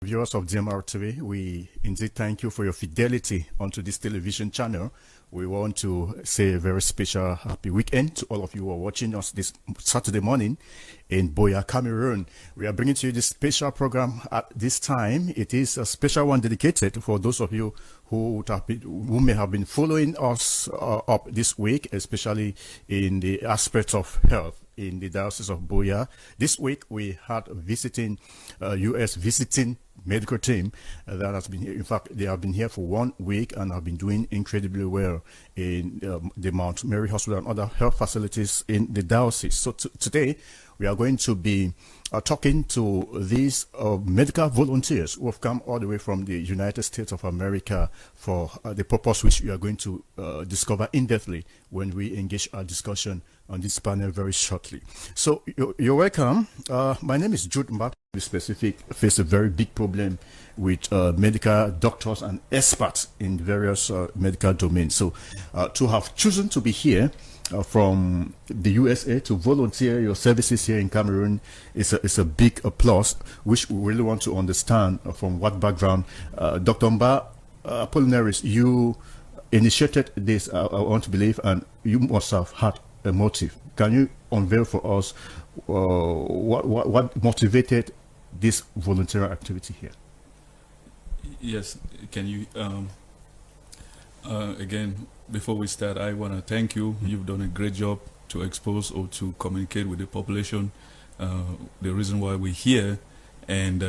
Viewers of DMR TV, we indeed thank you for your fidelity onto this television channel. We want to say a very special happy weekend to all of you who are watching us this Saturday morning in Buea, Cameroon. We are bringing to you this special program at this time. It is a special one dedicated for those of you who may have been following us up this week, especially in the aspects of health in the Diocese of Buea. This week we had a visiting U.S. visiting medical team that has been here. In fact, they have been here for 1 week and have been doing incredibly well in the Mount Mary Hospital and other health facilities in the diocese. So today we are going to be talking to these medical volunteers who have come all the way from the United States of America for the purpose which we are going to discover in-depthly when we engage our discussion on this panel very shortly. So you're welcome. My name is Jude Mbak. To be specific, face a very big problem with medical doctors and experts in various medical domains. So to have chosen to be here from the USA to volunteer your services here in Cameroon is a big applause, which we really want to understand from what background. Dr. Mbak Apollinaris, you initiated this, I want to believe, and you must have had a motive. Can you unveil for us what motivated this volunteer activity here? Yes, can you again, before we start, I want to thank you. You've done a great job to expose or to communicate with the population the reason why we're here and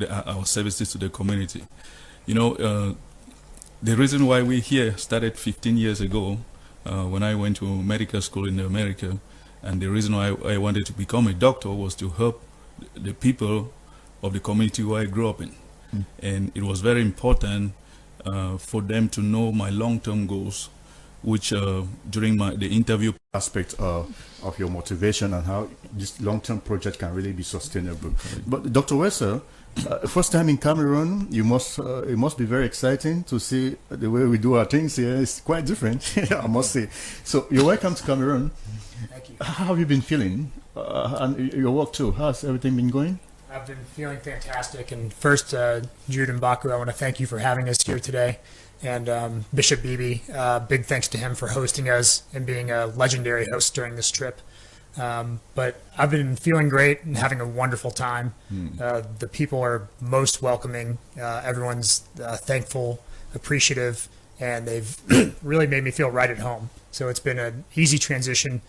our services to the community. You know, the reason why we're here started 15 years ago when I went to medical school in America, and the reason why I wanted to become a doctor was to help the people of the community where I grew up in. And it was very important for them to know my long-term goals, which during the interview aspect of your motivation and how this long-term project can really be sustainable. But Dr. Wessel, first time in Cameroon, you must it must be very exciting to see the way we do our things here. It's quite different, I must say. So you're welcome to Cameroon. Thank you. How have you been feeling? And your work too, how's everything been going? I've been feeling fantastic. And first, Jude and Baku, I want to thank you for having us here today. And Bishop Bibi, big thanks to him for hosting us and being a legendary host during this trip. But I've been feeling great and having a wonderful time. The people are most welcoming. Everyone's thankful, appreciative, and they've really made me feel right at home. So it's been an easy transition.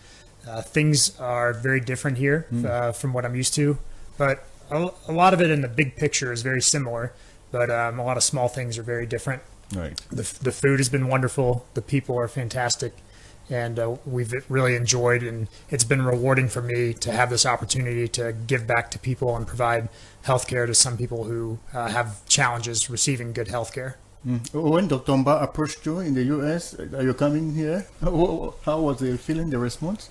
Things are very different here from what I'm used to, but a lot of it in the big picture is very similar, but a lot of small things are very different. Right. The food has been wonderful. The people are fantastic, and we've really enjoyed, and it's been rewarding for me to have this opportunity to give back to people and provide healthcare to some people who have challenges receiving good healthcare. When Dr. Mbak approached you in the US, are you coming here? How was the feeling, the response?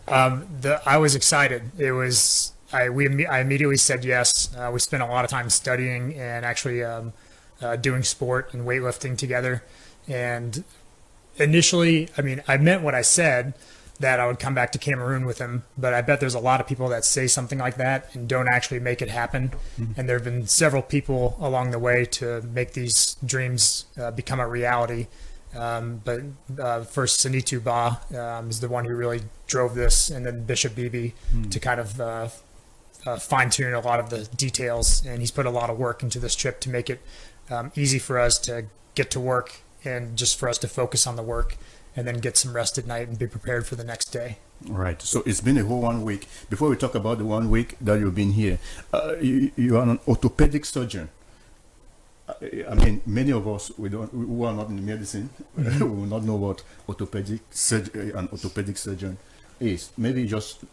I was excited. It was I immediately said yes. We spent a lot of time studying and actually doing sport and weightlifting together. And initially, I mean, I meant what I said, that I would come back to Cameroon with him, but I bet there's a lot of people that say something like that and don't actually make it happen. And there have been several people along the way to make these dreams become a reality. But first, Sanitu Ba is the one who really drove this, and then Bishop Bibi to kind of fine-tune a lot of the details. And he's put a lot of work into this trip to make it easy for us to get to work and just for us to focus on the work and then get some rest at night and be prepared for the next day. Right. So it's been a whole 1 week. Before we talk about the 1 week that you've been here, you are an orthopedic surgeon. I mean, many of us who are not in medicine, we will not know what orthopedic surgery an orthopedic surgeon is. Maybe just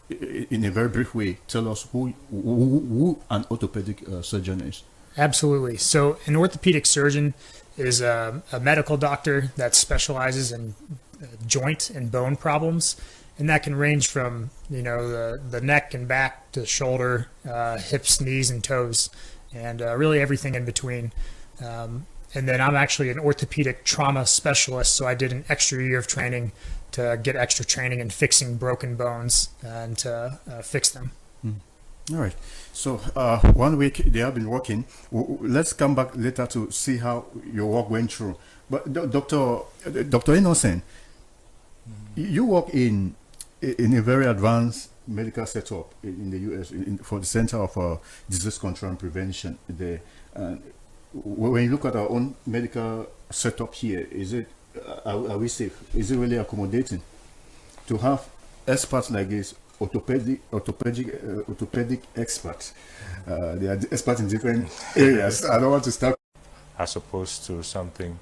in a very brief way, tell us who an orthopedic surgeon is. Absolutely. So an orthopedic surgeon is a medical doctor that specializes in joint and bone problems, and that can range from the neck and back to shoulder, hips, knees, and toes, and really everything in between. And then I'm actually an orthopedic trauma specialist, so I did an extra year of training to get extra training in fixing broken bones and to fix them. All right. So 1 week they have been working. Let's come back later to see how your work went through. But Dr. Innocent, you work in a very advanced medical setup in the U.S. For the Center of Disease Control and Prevention. There, when you look at our own medical setup here, is it are we safe? Is it really accommodating to have experts like this? Orthopedic experts. They are experts in different areas. I don't want to start. As opposed to something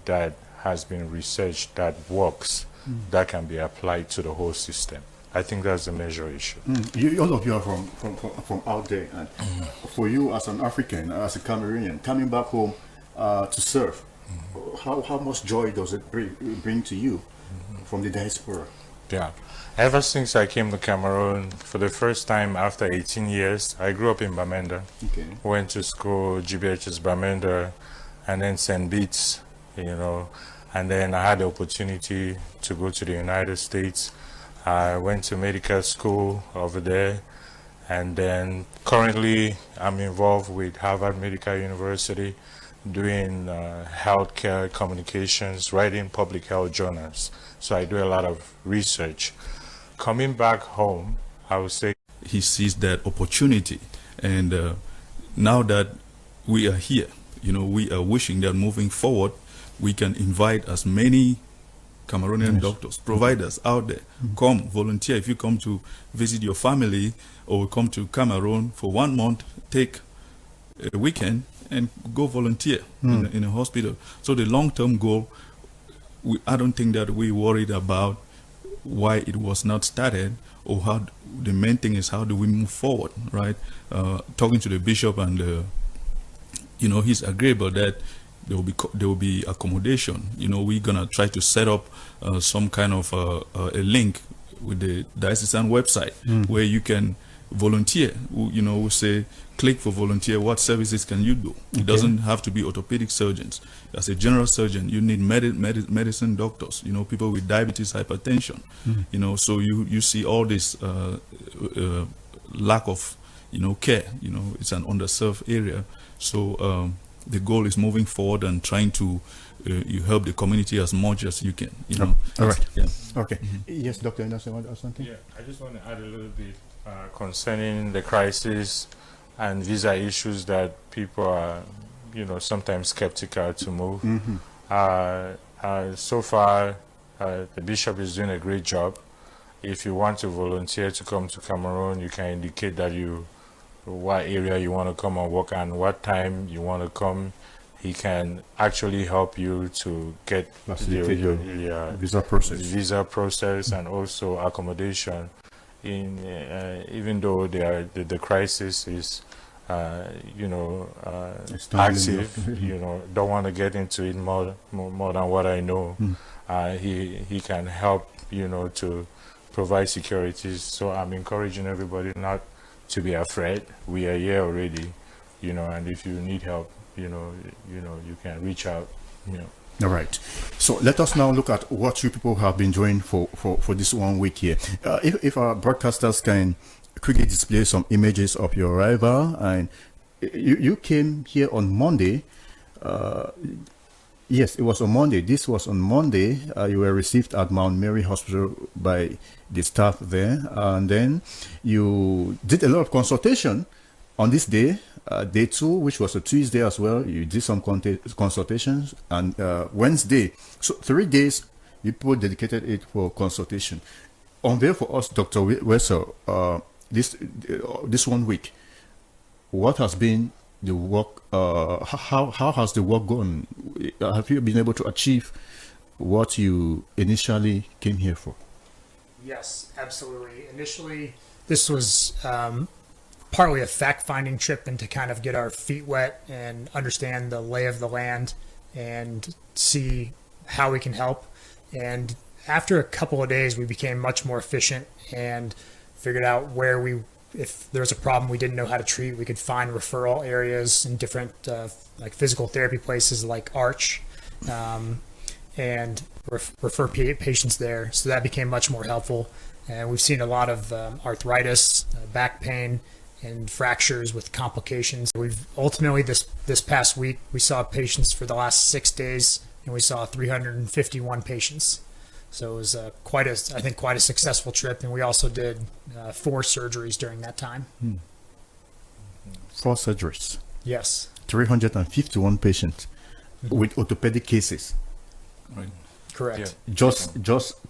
that has been researched that works, that can be applied to the whole system. I think that's a major issue. All of you are from out there, and for you as an African, as a Cameroonian, coming back home to serve, how much joy does it bring to you from the diaspora? Yeah. Ever since I came to Cameroon for the first time after 18 years, I grew up in Bamenda. Okay. Went to school, GBHS Bamenda, and then St. Beats, and then I had the opportunity to go to the United States. I went to medical school over there, and then currently I'm involved with Harvard Medical University doing healthcare communications, writing public health journals. So I do a lot of research. Coming back home, I would say he sees that opportunity, and now that we are here, we are wishing that moving forward we can invite as many Cameroonian doctors, providers out there. Come volunteer. If you come to visit your family or come to Cameroon for 1 month, take a weekend and go volunteer in a hospital. So the long-term goal, I don't think that we worried about why it was not started, or how. The main thing is how do we move forward, right? Talking to the bishop, and he's agreeable that there will be accommodation. We're gonna try to set up some kind of a link with the diocesan website where you can volunteer. We say click for volunteer. What services can you do? It doesn't have to be orthopedic surgeons. As a general surgeon, you need medicine doctors. People with diabetes, hypertension. So you see all this lack of care. It's an underserved area. So the goal is moving forward and trying to you help the community as much as you can. All right. Yeah. Okay. Yes, Dr. Anderson, want to add something? Yeah, I just want to add a little bit concerning the crisis and visa issues that people are, sometimes skeptical to move. So far, the bishop is doing a great job. If you want to volunteer to come to Cameroon, you can indicate that what area you want to come and work and what time you want to come. He can actually help you to get your visa process, and also accommodation. Even though the crisis is active, don't want to get into it more than what I know. He can help to provide securities. So I'm encouraging everybody not to be afraid. We are here already, and if you need help, you can reach out. All right. So let us now look at what you people have been doing for this 1 week here. If our broadcasters can quickly display some images of your arrival, and you came here on Monday. Yes, it was on Monday. This was on Monday. You were received at Mount Mary Hospital by the staff there, and then you did a lot of consultation on this day. Day 2, which was a Tuesday as well, you did some consultations, and Wednesday. So 3 days, people dedicated it for consultation. Unveil for us, Dr. Wessel, this 1 week, what has been the work? How has the work gone? Have you been able to achieve what you initially came here for? Yes, absolutely. Initially, this was partly a fact-finding trip and to kind of get our feet wet and understand the lay of the land and see how we can help. And after a couple of days, we became much more efficient and figured out if there was a problem we didn't know how to treat, we could find referral areas in different like physical therapy places like Arch, and refer patients there. So that became much more helpful. And we've seen a lot of arthritis, back pain, and fractures with complications. We've ultimately this past week we saw patients for the last 6 days, and we saw 351 patients. So it was quite a successful trip, and we also did 4 surgeries during that time. 4 surgeries, Yes. 351 patients with orthopedic cases. Right. Correct. Just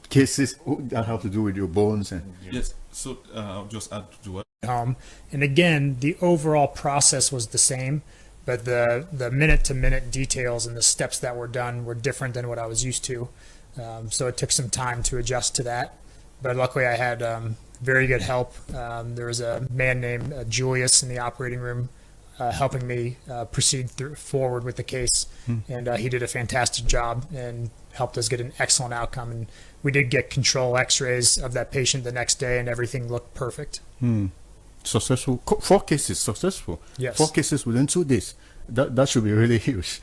cases that have to do with your bones and Yes. So I'll just add to what. And again, the overall process was the same, but the minute-to-minute details and the steps that were done were different than what I was used to. So it took some time to adjust to that. But luckily, I had very good help. There was a man named Julius in the operating room helping me proceed forward with the case. And he did a fantastic job and helped us get an excellent outcome. And we did get control x-rays of that patient the next day, and everything looked perfect. successful. 4 cases successful. Yes. 4 cases within 2 days. That should be really huge.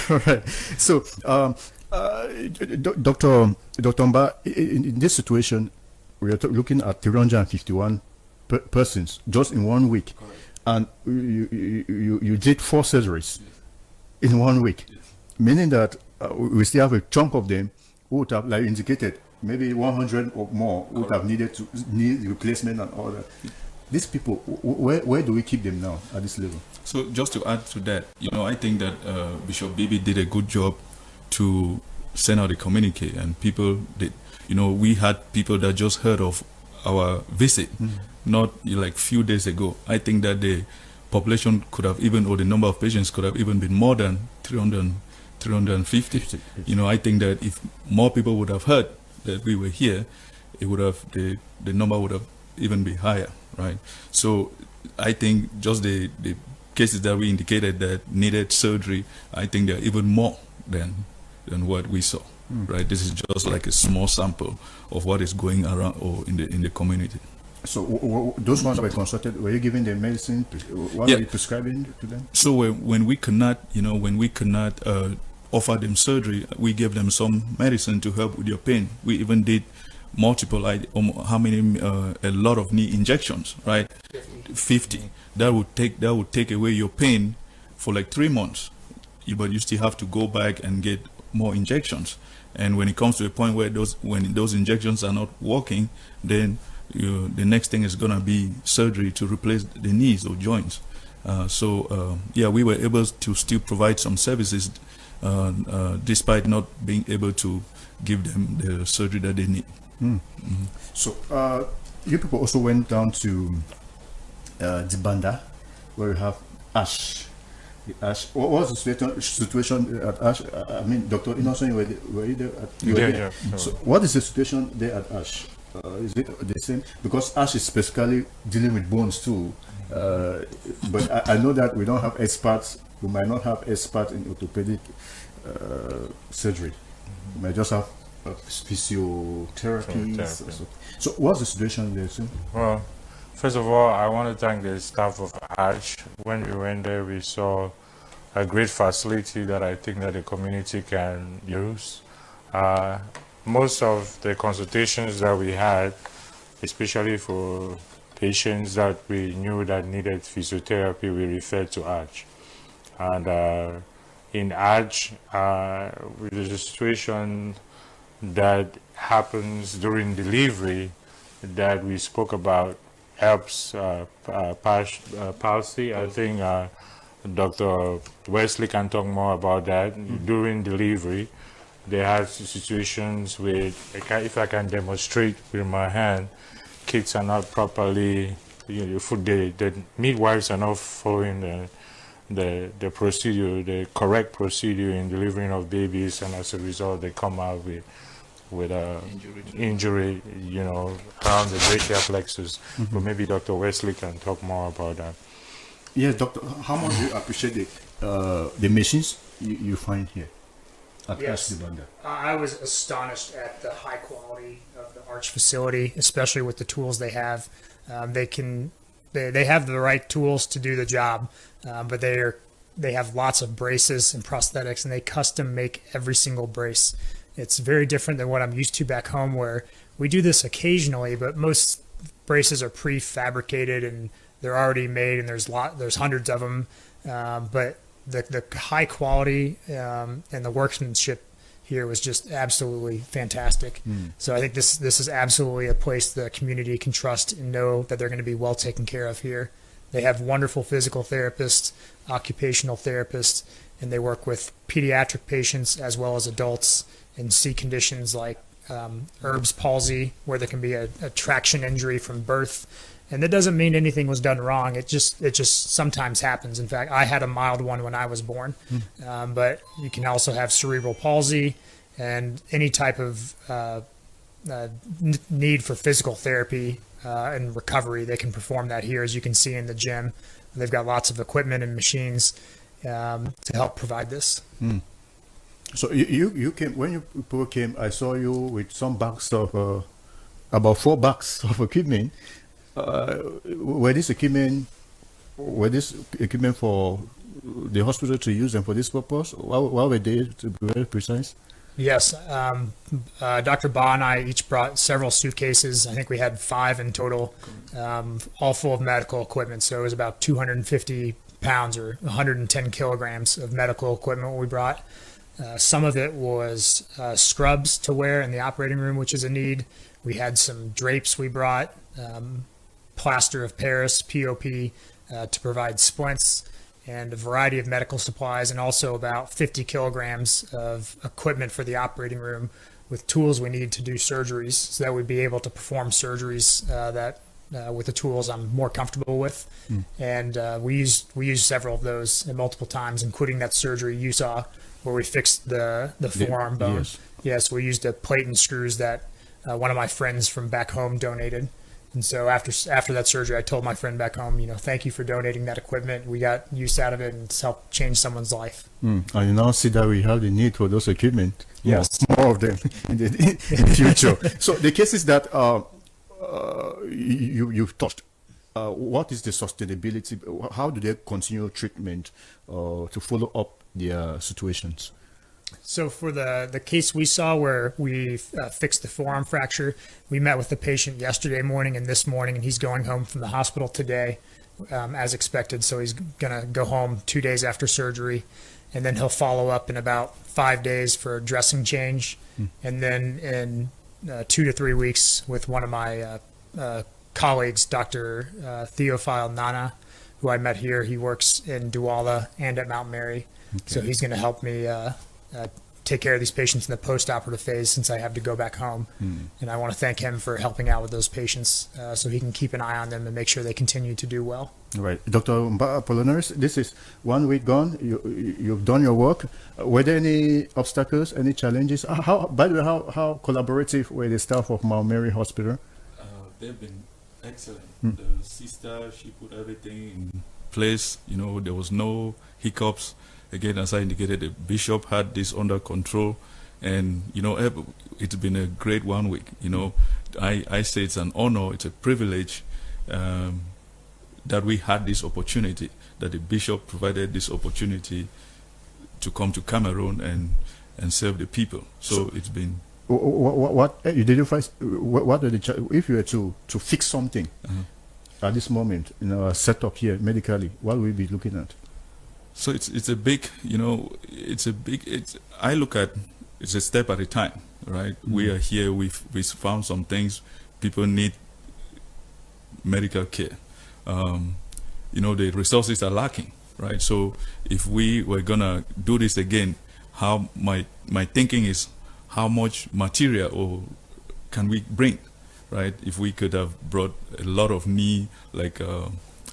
All right. So, Dr. Mba, in this situation, we are looking at 351 persons just in 1 week. Correct. And you did 4 surgeries in 1 week, Yes. meaning that we still have a chunk of them who would have, like indicated, maybe 100 or more would have need replacement and all that. These people, where do we keep them now at this level? So just to add to that, I think that Bishop Bibi did a good job to send out a communique, and people did. We had people that just heard of our visit, not like few days ago. I think that the population could have even, or the number of patients could have even been more than 350. I think that if more people would have heard that we were here, it would have the number would have even be higher, right? So I think just the cases that we indicated that needed surgery, I think they're even more than what we saw, right? This is just like a small sample of what is going around or in the community. So those ones were consulted. Were you giving them medicine? What were you prescribing to them? So when we could not, offer them surgery, we gave them some medicine to help with your pain. We even did multiple, a lot of knee injections, right? 50. That would take away your pain for like 3 months. But you still have to go back and get more injections. And when it comes to a point where when those injections are not working, then the next thing is going to be surgery to replace the knees or joints. We were able to still provide some services despite not being able to give them the surgery that they need. So you people also went down to Dibanda, where you have ASH. What was the situation at ASH? I mean, Dr. Innocent, were you there? Yeah. So what is the situation there at ASH? Is it the same? Because ASH is specifically dealing with bones too. But I know that we don't have experts. We might not have experts in orthopedic surgery. We might just have physiotherapy. So what's the situation there, sir? Well, first of all, I want to thank the staff of ASH. When we went there, we saw a great facility that I think that the community can use. Most of the consultations that we had, especially for patients that we knew that needed physiotherapy, we referred to ASH. And in ASH, with the situation that happens during delivery that we spoke about, Erb's palsy. I think Dr. Wesley can talk more about that. During delivery, they had situations where, if I can demonstrate with my hand, kids are not properly, the midwives are not following the procedure, the correct procedure in delivering of babies, and as a result, they come out with a injury, around the brachial plexus. But maybe Dr. Wesley can talk more about that. Yes, Doctor. How much do you appreciate the machines you find here at Yes. ASH Dibanda? I was astonished at the high quality of the Arch facility, especially with the tools they have. They have the right tools to do the job, but they have lots of braces and prosthetics, and they custom make every single brace. It's very different than what I'm used to back home, where we do this occasionally, but most braces are prefabricated and they're already made, and there's hundreds of them. But the high quality and the workmanship here was just absolutely fantastic. So I think this is absolutely a place the community can trust and know that they're going to be well taken care of here. They have wonderful physical therapists, occupational therapists, and they work with pediatric patients as well as adults and see conditions like Erb's palsy, where there can be a traction injury from birth. And that doesn't mean anything was done wrong. It just sometimes happens. In fact, I had a mild one when I was born. But you can also have cerebral palsy and any type of need for physical therapy and recovery. They can perform that here, as you can see in the gym. They've got lots of equipment and machines to help provide this. So you came, when you came, I saw you with some bags of about 4 bags of equipment. Were this equipment for the hospital to use and for this purpose? Why were they, to be very precise? Yes, Dr. Ba and I each brought several suitcases. I think we had 5 in total, all full of medical equipment. So it was about 250 pounds or 110 kilograms of medical equipment we brought. Some of it was scrubs to wear in the operating room, which is a need. We had some drapes we brought, plaster of Paris, POP, to provide splints, and a variety of medical supplies, and also about 50 kilograms of equipment for the operating room with tools we need to do surgeries, so that we'd be able to perform surgeries with the tools I'm more comfortable with. And we used several of those multiple times, including that surgery you saw where we fixed the forearm bone. Yes, we used a plate and screws that one of my friends from back home donated. And so after that surgery, I told my friend back home, thank you for donating that equipment. We got use out of it, and it's helped change someone's life. And you now see that we have the need for those equipment. Yes, more of them in the future. So the cases that you've touched, what is the sustainability? How do they continue treatment to follow up their situations? So for the case we saw where we fixed the forearm fracture, we met with the patient yesterday morning and this morning, and he's going home from the hospital today as expected. So he's going to go home 2 days after surgery, and then he'll follow up in about 5 days for a dressing change. And then in 2 to 3 weeks with one of my colleagues, Dr. Theophile Nana, who I met here. He works in Douala and at Mount Mary. So he's going to help me take care of these patients in the post-operative phase since I have to go back home. And I want to thank him for helping out with those patients so he can keep an eye on them and make sure they continue to do well. Right. Dr. Apollinaris, this is 1 week gone. You've done your work. Were there any obstacles, any challenges? By the way, how collaborative were the staff of Mount Mary Hospital? They've been excellent. The sister, she put everything in place. There was no hiccups. Again, as I indicated, the bishop had this under control, and it's been a great 1 week. I say it's an honor, it's a privilege that we had this opportunity, that the bishop provided this opportunity to come to Cameroon and serve the people. So it's been. What you did you find? What are the if you were to fix something at this moment in our setup here medically? What will we be looking at? So it's a big, I look at it's a step at a time, right? We are here, we found some things, people need medical care. The resources are lacking, right? So if we were gonna do this again, how my thinking is, how much material or can we bring, right? If we could have brought a lot of knee, like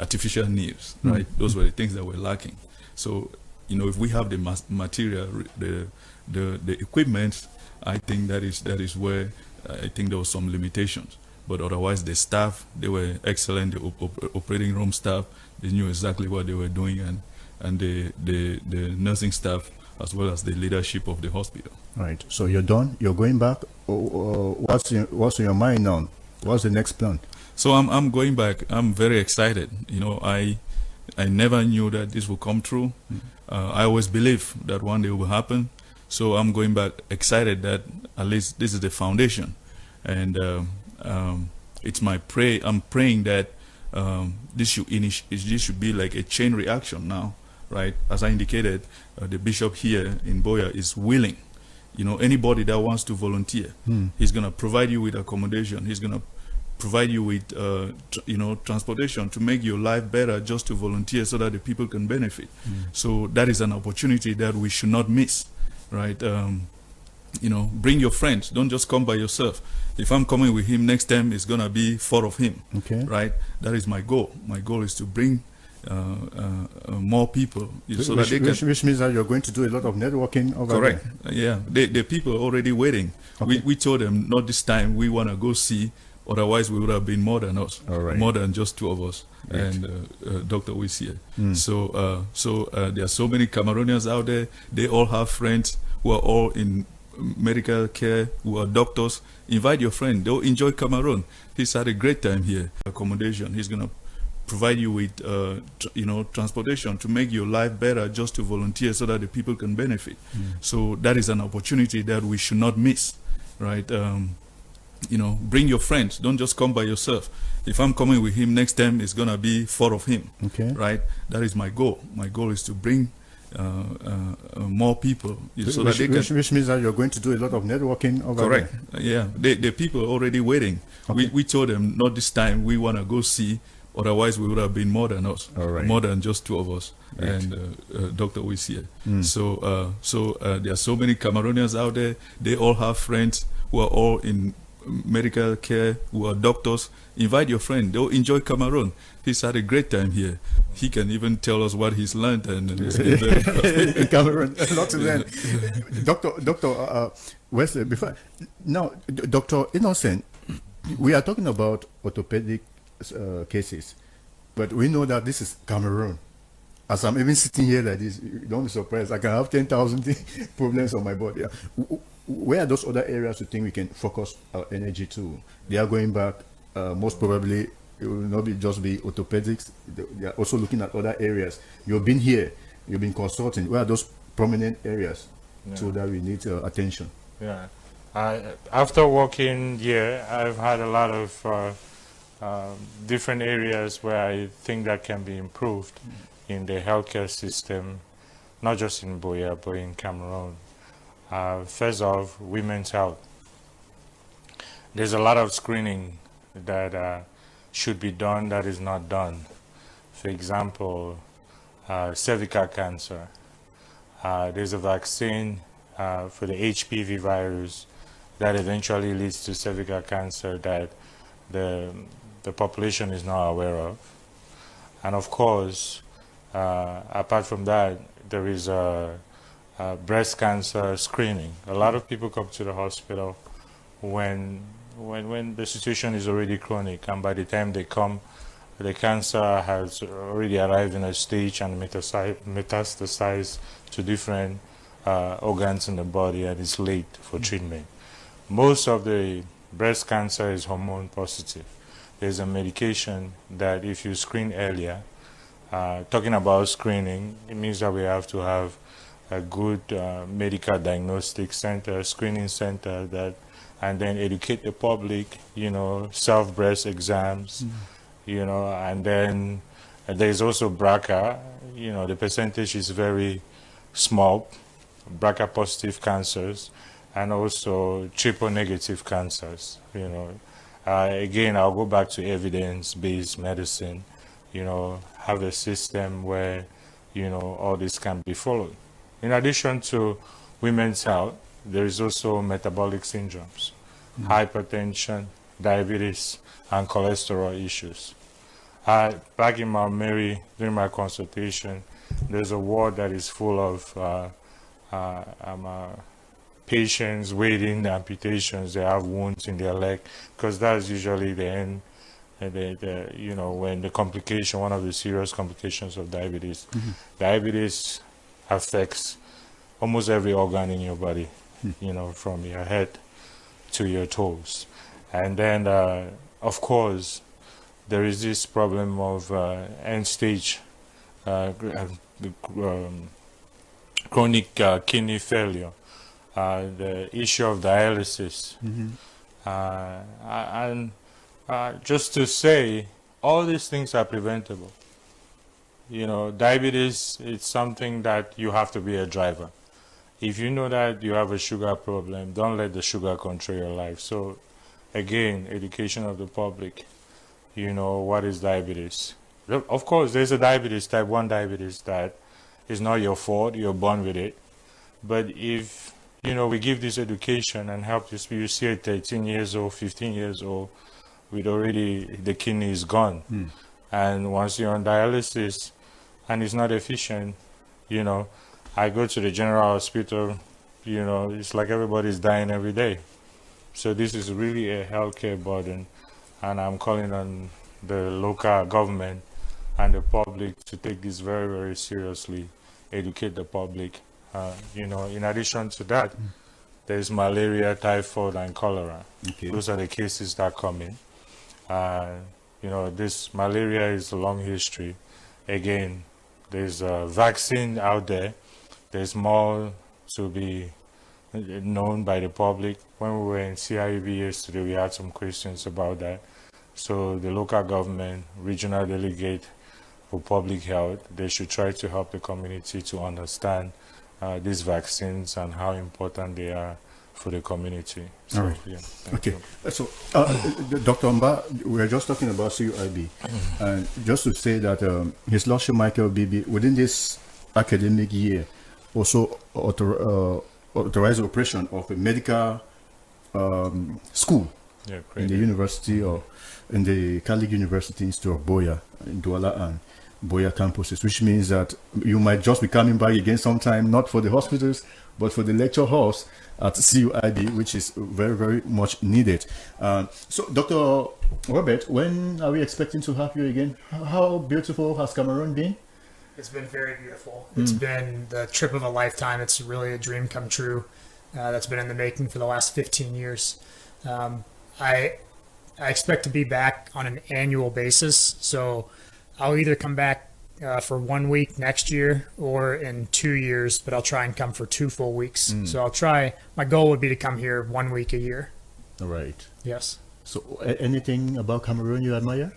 artificial knees, right? Those were the things that were lacking. So, if we have the material, the equipment, I think that is where I think there was some limitations. But otherwise, the staff, they were excellent. The operating room staff, they knew exactly what they were doing, and the nursing staff, as well as the leadership of the hospital. Right. So you're done. You're going back. What's in your mind now? What's the next plan? So I'm going back. I'm very excited. I never knew that this would come true. I always believed that one day it will happen. So I'm going back excited that at least this is the foundation. And it's my prayer. I'm praying that this should be like a chain reaction now, right? As I indicated, the bishop here in Buea is willing. Anybody that wants to volunteer, he's going to provide you with accommodation. He's going to provide you with, transportation to make your life better, just to volunteer so that the people can benefit. So that is an opportunity that we should not miss, right? Bring your friends. Don't just come by yourself. If I'm coming with him, next time it's going to be 4 of him, right? That is my goal. My goal is to bring more people, so that they can. Which means that you're going to do a lot of networking over Correct. there. Yeah, the people are already waiting. Okay. We told them, not this time. We want to go see. Otherwise, we would have been more than us. All right. More than just 2 of us. Right. And Dr. Wisie. So there are so many Cameroonians out there. They all have friends who are all in medical care, who are doctors. Invite your friend. They'll enjoy Cameroon. He's had a great time here. Accommodation. He's going to provide you with, transportation to make your life better, just to volunteer so that the people can benefit. So that is an opportunity that we should not miss, right? Bring your friends. Don't just come by yourself. If I'm coming with him, next time it's going to be 4 of him, right? That is my goal. My goal is to bring more people, so that they can. Which means that you're going to do a lot of networking over Correct. there. Yeah, the people are already waiting. Okay. We told them, not this time. We want to go see. Otherwise, we would have been more than us. All right. More than just 2 of us. Right. And Dr. Wisie. So there are so many Cameroonians out there. They all have friends who are all in medical care, who are doctors. Invite your friend. They'll enjoy Cameroon. He's had a great time here. He can even tell us what he's learned. And it's been very In Cameroon, not to learn. Doctor Wesley, before now, Dr. Innocent, we are talking about orthopedic cases, but we know that this is Cameroon. As I'm even sitting here like this, don't be surprised. I can have 10,000 problems on my body. Where are those other areas you think we can focus our energy to? They are going back. Most probably, it will not just be orthopedics. They are also looking at other areas. You've been here. You've been consulting. Where are those prominent areas so that we need attention? Yeah. After working here, I've had a lot of different areas where I think that can be improved in the healthcare system, not just in Buea, but in Cameroon. First off, women's health. There's a lot of screening that should be done that is not done. For example, cervical cancer. There's a vaccine for the HPV virus that eventually leads to cervical cancer that the population is not aware of. And of course, apart from that, there is breast cancer screening. A lot of people come to the hospital when the situation is already chronic, and by the time they come, the cancer has already arrived in a stage and metastasized to different organs in the body, and it's late for treatment. Most of the breast cancer is hormone positive. There's a medication that if you screen earlier, talking about screening, it means that we have to have a good medical diagnostic center, screening center, that, and then educate the public, self-breast exams, and then there's also BRCA. The percentage is very small, BRCA positive cancers, and also triple negative cancers. Again, I'll go back to evidence-based medicine, have a system where, all this can be followed. In addition to women's health, there is also metabolic syndromes, hypertension, diabetes, and cholesterol issues. Back in Mount Mary, during my consultation, there's a ward that is full of patients waiting amputations. They have wounds in their leg, because that's usually the end. When the complication, one of the serious complications of diabetes. Diabetes affects almost every organ in your body, from your head to your toes. And then, of course, there is this problem of end-stage chronic kidney failure, the issue of dialysis. And just to say, All these things are preventable. You know, diabetes, it's something that you have to be a driver. If you know that you have a sugar problem, don't let the sugar control your life. So again, education of the public, you know, what is diabetes? Of course, there's a diabetes, type 1 diabetes, that is not your fault, you're born with it. But if, you know, we give this education and help you see a 13 years old, 15 years old, with already the kidney is gone. And once you're on dialysis and it's not efficient, you know, I go to the general hospital, you know, it's like everybody's dying every day. So this is really a healthcare burden, and I'm calling on the local government and the public to take this very, very seriously, educate the public. You know, in addition to that, there's malaria, typhoid, and cholera. Okay. Those are the cases that come in. You know, this malaria is a long history. Again, there's a vaccine out there. There's more to be known by the public. When we were in CIEB yesterday, we had some questions about that. So the local government, regional delegate for public health, they should try to help the community to understand these vaccines and how important they are for the community. So, All right. yeah, Okay. you. So, Dr. Mba, we are just talking about CUIB. And just to say that His Lordship Michael Bibi, within this academic year, also authorized the operation of a medical school Yeah, in great. the university or in the Catholic University Institute of Boya, in Douala and Boya campuses, which means that you might just be coming back again sometime, not for the hospitals, but for the lecture halls at CUIB, which is very, very much needed. So, Dr. Robert, when are we expecting to have you again? How beautiful has Cameroon been? It's been very beautiful. It's been the trip of a lifetime. It's really a dream come true. That's been in the making for the last 15 years. I expect to be back on an annual basis. So I'll either come back for 1 week next year or in 2 years, but I'll try and come for 2 full weeks. So I'll try. My goal would be to come here 1 week a year. All right. Yes. So, anything about Cameroon you admire?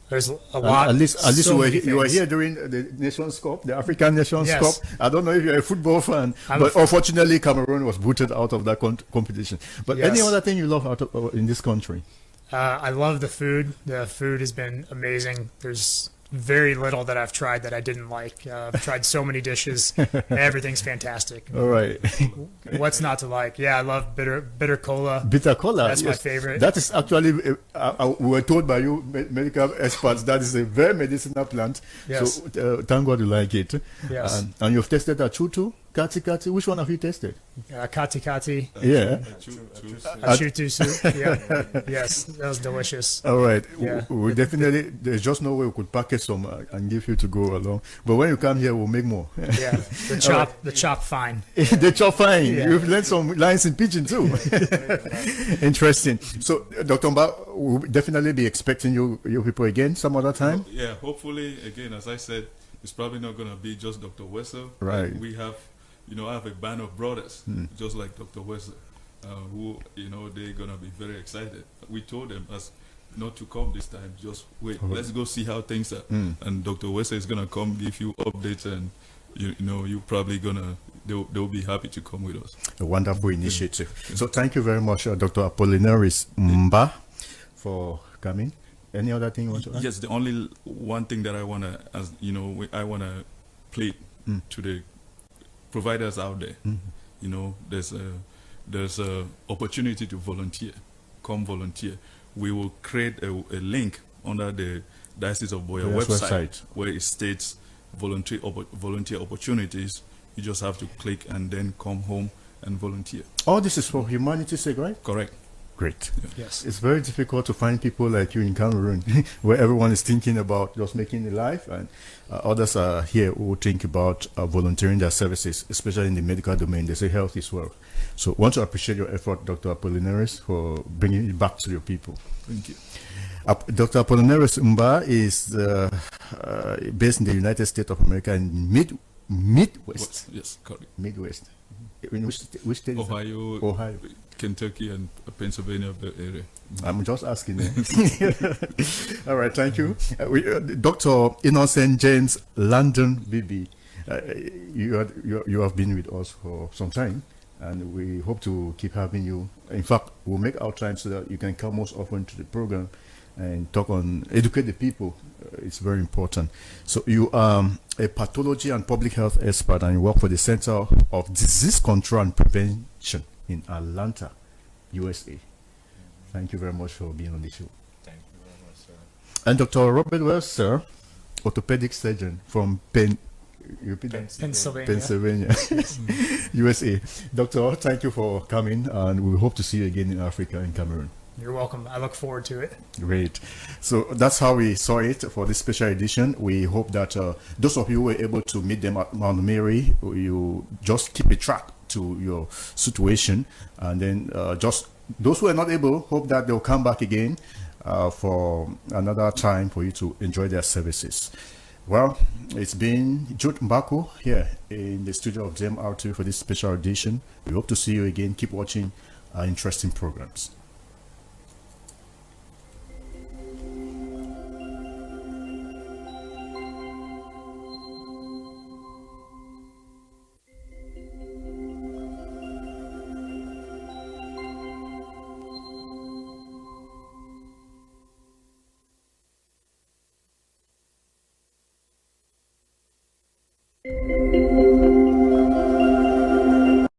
There's a lot. At least so you, many you were things. here during the Nations Cup, the African Nations Yes. Cup. I don't know if you're a football fan, I'm but a unfortunately, Cameroon was booted out of that competition. But any Yes. other thing you love out of, in this country? I love the food. The food has been amazing. There's very little that I've tried that I didn't like. I've tried so many dishes. Everything's fantastic. All right. What's not to like? Yeah, I love bitter cola. Bitter cola. That's my favorite. That is actually, we were told by you medical experts, that is a very medicinal plant. Yes. So thank God you like it. Yes. And you've tested Achutu, Kati Kati. Which one have you tested? Kati kati, Yeah. achutu soup. Yeah. Yes, that was delicious. All right. Yeah. We definitely, there's just no way we could package some and give you to go along. But when you come here, we'll make more. Yeah, the chop fine. They chop fine. Yeah. You've learned some lines in Pidgin too. Interesting. So, Dr. Mba, we'll definitely be expecting you people again some other time. Yeah, hopefully, again, as I said, it's probably not going to be just Dr. Wessel. Right. We have, I have a band of brothers, just like Dr. Wessel, who, they're going to be very excited. We told them not to come this time, just wait. Let's go see how things are. And Dr. Wessel is going to come give you updates, and, you probably going to, they'll be happy to come with us. A wonderful initiative. So, thank you very much, Dr. Apollinaris Mba, for coming. Any other thing you want to add? Yes, the only one thing that I want to, I want to plead to the providers out there. There's a opportunity to volunteer. Come volunteer. We will create a link under the Diocese of Boya Yes, website where it states volunteer opportunities. You just have to click and then come home and volunteer. All this is for humanity's sake, right? Correct. Great. Yes. It's very difficult to find people like you in Cameroon, where everyone is thinking about just making a life, and others are here who think about volunteering their services, especially in the medical domain. They say health is wealth. So, want to appreciate your effort, Dr. Apollinaris, for bringing it back to your people. Thank you. Dr. Apollinaris Mba is based in the United States of America in Midwest. Yes, correct. Midwest. In which state is that? Ohio. Ohio. Kentucky and Pennsylvania area. I'm just asking. All right, thank you. Dr. Innocent James Landon VB, you have been with us for some time, and we hope to keep having you. In fact, we'll make our time so that you can come most often to the program and talk on educate the people. It's very important. So you are a pathology and public health expert, and you work for the Center of Disease Control and Prevention in Atlanta, USA. Thank you very much for being on the show. Thank you very much, sir. And Dr. Robert Wells, sir, orthopedic surgeon from Pennsylvania, USA. Doctor, thank you for coming, and we hope to see you again in Africa and Cameroon. You're welcome. I look forward to it. Great. So that's how we saw it for this special edition. We hope that those of you who were able to meet them at Mount Mary, you just keep a track to your situation, and then just those who are not able, hope that they'll come back again for another time for you to enjoy their services. Well, it's been Jude Mbako here in the studio of GMR2 for this special edition. We hope to see you again. Keep watching our interesting programs.